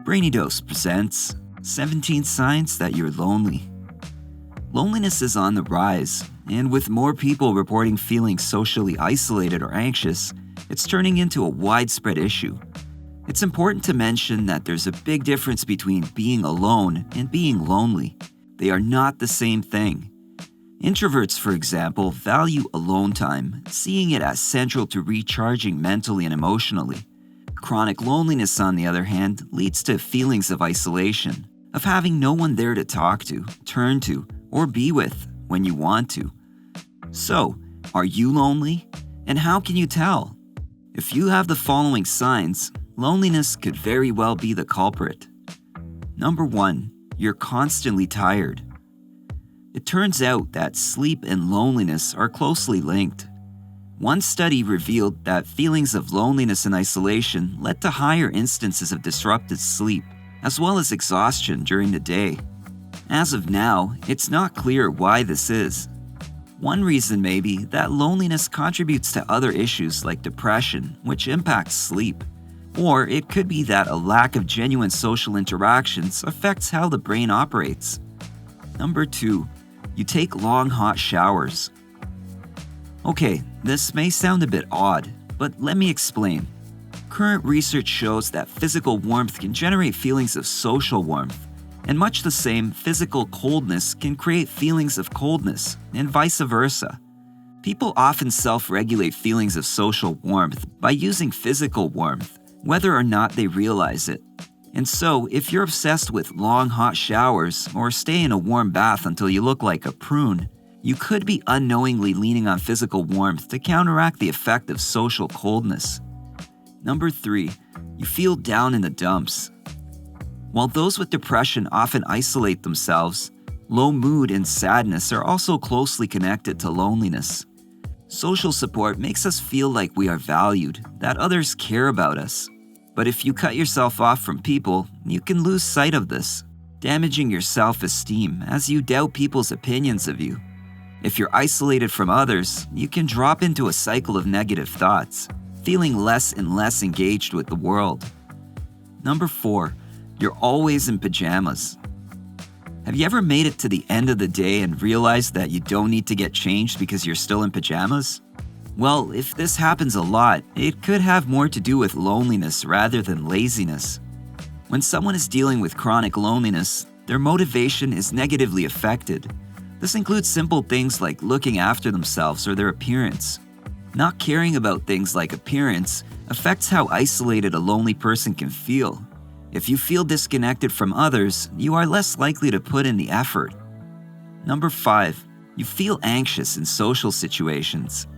Brainy Dose presents 17 Signs That You're Lonely. Loneliness is on the rise, and with more people reporting feeling socially isolated or anxious, it's turning into a widespread issue. It's important to mention that there's a big difference between being alone and being lonely. They are not the same thing. Introverts, for example, value alone time, seeing it as central to recharging mentally and emotionally. Chronic loneliness, on the other hand, leads to feelings of isolation, of having no one there to talk to, turn to, or be with when you want to. So, are you lonely? And how can you tell? If you have the following signs, loneliness could very well be the culprit. Number 1, you're constantly tired. It turns out that sleep and loneliness are closely linked. One study revealed that feelings of loneliness and isolation led to higher instances of disrupted sleep, as well as exhaustion during the day. As of now, it's not clear why this is. One reason may be that loneliness contributes to other issues like depression, which impacts sleep. Or it could be that a lack of genuine social interactions affects how the brain operates. Number 2, you take long hot showers. Okay, this may sound a bit odd, but let me explain. Current research shows that physical warmth can generate feelings of social warmth, and much the same, physical coldness can create feelings of coldness, and vice versa. People often self-regulate feelings of social warmth by using physical warmth, whether or not they realize it. And so, if you're obsessed with long hot showers or stay in a warm bath until you look like a prune, you could be unknowingly leaning on physical warmth to counteract the effect of social coldness. Number 3, you feel down in the dumps. While those with depression often isolate themselves, low mood and sadness are also closely connected to loneliness. Social support makes us feel like we are valued, that others care about us. But if you cut yourself off from people, you can lose sight of this, damaging your self-esteem as you doubt people's opinions of you. If you're isolated from others, you can drop into a cycle of negative thoughts, feeling less and less engaged with the world. Number 4, you're always in pajamas. Have you ever made it to the end of the day and realized that you don't need to get changed because you're still in pajamas? Well, if this happens a lot, it could have more to do with loneliness rather than laziness. When someone is dealing with chronic loneliness, their motivation is negatively affected. This includes simple things like looking after themselves or their appearance. Not caring about things like appearance affects how isolated a lonely person can feel. If you feel disconnected from others, you are less likely to put in the effort. Number 5, you feel anxious in social situations.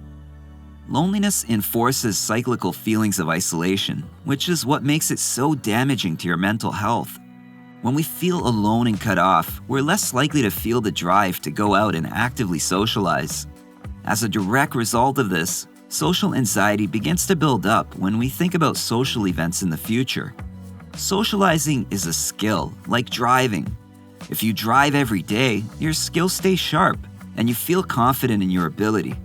Loneliness enforces cyclical feelings of isolation, which is what makes it so damaging to your mental health. When we feel alone and cut off, we're less likely to feel the drive to go out and actively socialize. As a direct result of this, social anxiety begins to build up when we think about social events in the future. Socializing is a skill, like driving. If you drive every day, your skills stay sharp, and you feel confident in your ability.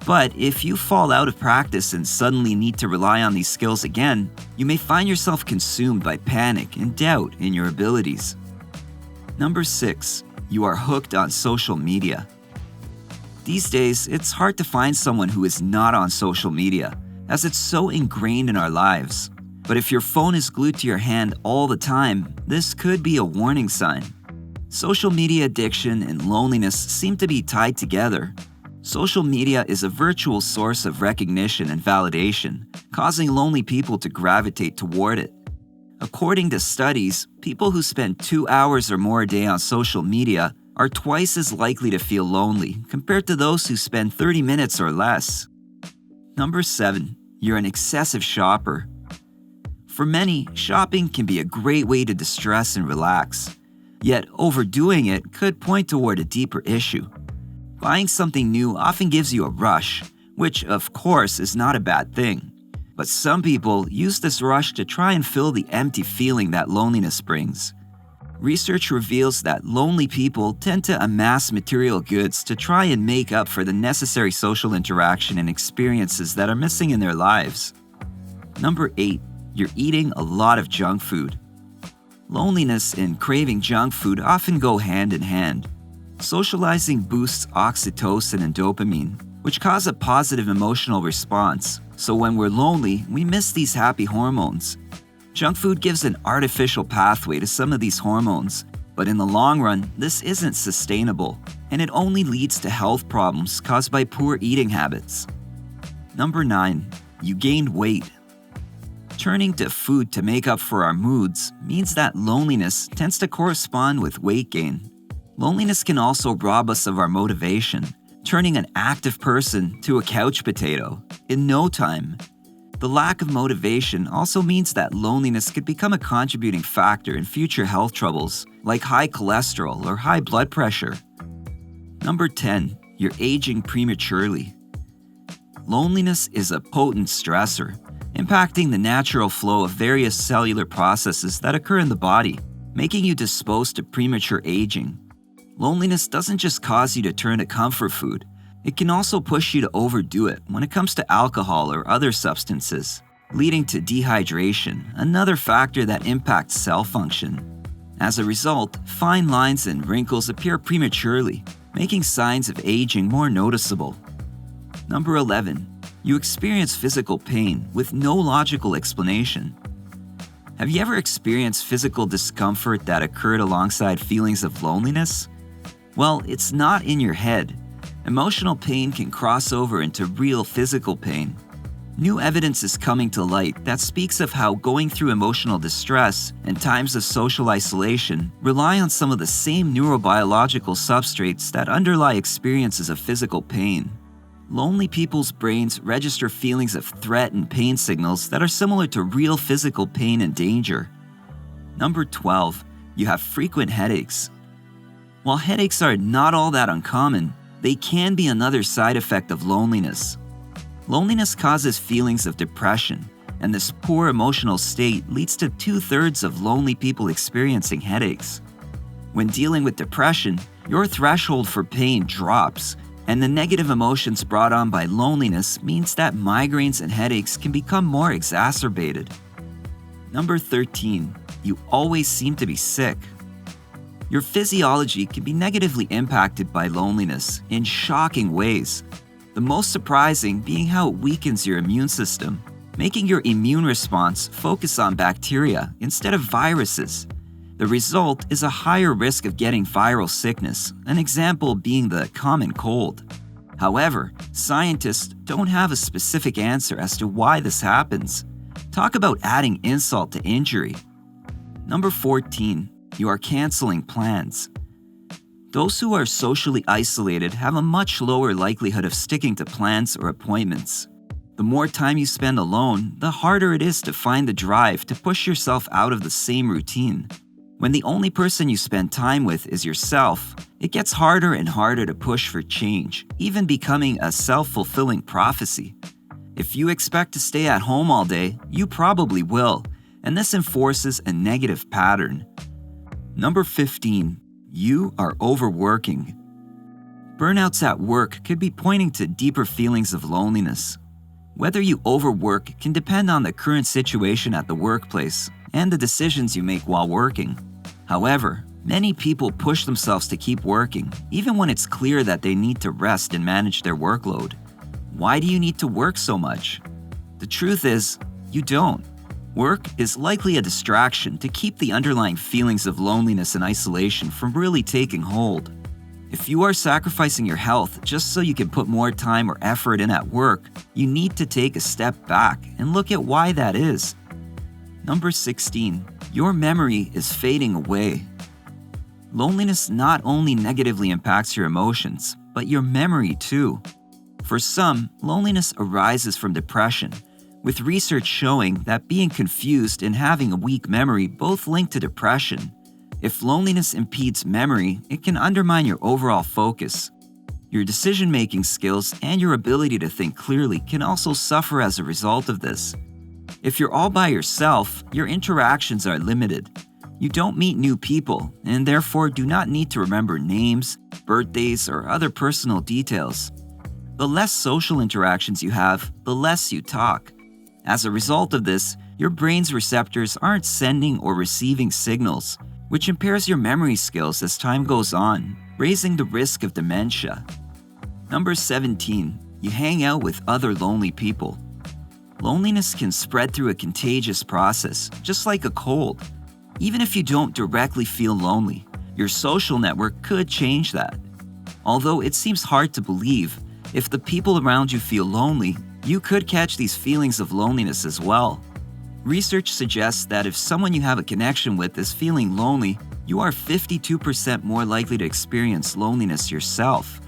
But if you fall out of practice and suddenly need to rely on these skills again, you may find yourself consumed by panic and doubt in your abilities. Number 6, you are hooked on social media. These days, it's hard to find someone who is not on social media, as it's so ingrained in our lives. But if your phone is glued to your hand all the time, this could be a warning sign. Social media addiction and loneliness seem to be tied together. Social media is a virtual source of recognition and validation, causing lonely people to gravitate toward it. According to studies, people who spend 2 hours or more a day on social media are twice as likely to feel lonely compared to those who spend 30 minutes or less. Number 7, you're an excessive shopper. For many, shopping can be a great way to distress and relax. Yet overdoing it could point toward a deeper issue. Buying something new often gives you a rush, which of course is not a bad thing. But some people use this rush to try and fill the empty feeling that loneliness brings. Research reveals that lonely people tend to amass material goods to try and make up for the necessary social interaction and experiences that are missing in their lives. Number 8, you're eating a lot of junk food. Loneliness and craving junk food often go hand in hand. Socializing boosts oxytocin and dopamine, which cause a positive emotional response. So when we're lonely, we miss these happy hormones. Junk food gives an artificial pathway to some of these hormones, but in the long run, this isn't sustainable, and it only leads to health problems caused by poor eating habits. Number 9. You gained weight. Turning to food to make up for our moods means that loneliness tends to correspond with weight gain. Loneliness can also rob us of our motivation, turning an active person to a couch potato in no time. The lack of motivation also means that loneliness could become a contributing factor in future health troubles, like high cholesterol or high blood pressure. Number 10. You're aging prematurely. Loneliness is a potent stressor, impacting the natural flow of various cellular processes that occur in the body, making you disposed to premature aging. Loneliness doesn't just cause you to turn to comfort food. It can also push you to overdo it when it comes to alcohol or other substances, leading to dehydration, another factor that impacts cell function. As a result, fine lines and wrinkles appear prematurely, making signs of aging more noticeable. Number 11. You experience physical pain with no logical explanation. Have you ever experienced physical discomfort that occurred alongside feelings of loneliness? Well, it's not in your head. Emotional pain can cross over into real physical pain. New evidence is coming to light that speaks of how going through emotional distress and times of social isolation rely on some of the same neurobiological substrates that underlie experiences of physical pain. Lonely people's brains register feelings of threat and pain signals that are similar to real physical pain and danger. Number 12. You have frequent headaches. While headaches are not all that uncommon, they can be another side effect of loneliness. Loneliness causes feelings of depression, and this poor emotional state leads to 2/3 of lonely people experiencing headaches. When dealing with depression, your threshold for pain drops, and the negative emotions brought on by loneliness means that migraines and headaches can become more exacerbated. Number 13. You always seem to be sick. Your physiology can be negatively impacted by loneliness in shocking ways, the most surprising being how it weakens your immune system, making your immune response focus on bacteria instead of viruses. The result is a higher risk of getting viral sickness, an example being the common cold. However, scientists don't have a specific answer as to why this happens. Talk about adding insult to injury. Number 14. You are canceling plans. Those who are socially isolated have a much lower likelihood of sticking to plans or appointments. The more time you spend alone, the harder it is to find the drive to push yourself out of the same routine. When the only person you spend time with is yourself, it gets harder and harder to push for change, even becoming a self-fulfilling prophecy. If you expect to stay at home all day, you probably will, and this enforces a negative pattern. Number 15. You are overworking. Burnouts at work could be pointing to deeper feelings of loneliness. Whether you overwork can depend on the current situation at the workplace and the decisions you make while working. However, many people push themselves to keep working, even when it's clear that they need to rest and manage their workload. Why do you need to work so much? The truth is, you don't. Work is likely a distraction to keep the underlying feelings of loneliness and isolation from really taking hold. If you are sacrificing your health just so you can put more time or effort in at work, you need to take a step back and look at why that is. Number 16. Your memory is fading away. Loneliness not only negatively impacts your emotions, but your memory too. For some, loneliness arises from depression, with research showing that being confused and having a weak memory both link to depression. If loneliness impedes memory, it can undermine your overall focus. Your decision-making skills and your ability to think clearly can also suffer as a result of this. If you're all by yourself, your interactions are limited. You don't meet new people, and therefore do not need to remember names, birthdays, or other personal details. The less social interactions you have, the less you talk. As a result of this, your brain's receptors aren't sending or receiving signals, which impairs your memory skills as time goes on, raising the risk of dementia. Number 17. You hang out with other lonely people. Loneliness can spread through a contagious process, just like a cold. Even if you don't directly feel lonely, your social network could change that. Although it seems hard to believe, if the people around you feel lonely, you could catch these feelings of loneliness as well. Research suggests that if someone you have a connection with is feeling lonely, you are 52% more likely to experience loneliness yourself.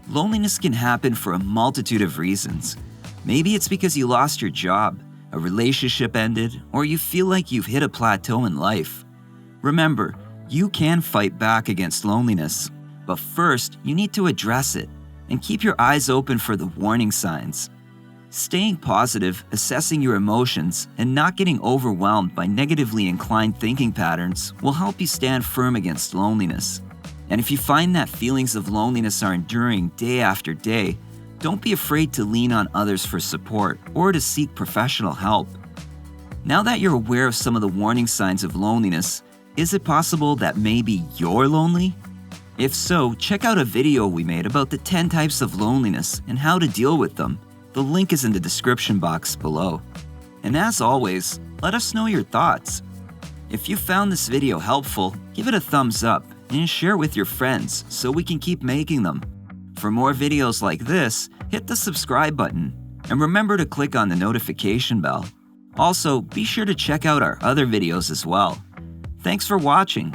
Loneliness can happen for a multitude of reasons. Maybe it's because you lost your job, a relationship ended, or you feel like you've hit a plateau in life. Remember, you can fight back against loneliness, but first you need to address it and keep your eyes open for the warning signs. Staying positive, assessing your emotions, and not getting overwhelmed by negatively inclined thinking patterns will help you stand firm against loneliness. And if you find that feelings of loneliness are enduring day after day, don't be afraid to lean on others for support or to seek professional help. Now that you're aware of some of the warning signs of loneliness, is it possible that maybe you're lonely? If so, check out a video we made about the 10 types of loneliness and how to deal with them. The link is in the description box below. And as always, let us know your thoughts. If you found this video helpful, give it a thumbs up and share it with your friends so we can keep making them. For more videos like this, hit the subscribe button and remember to click on the notification bell. Also, be sure to check out our other videos as well. Thanks for watching.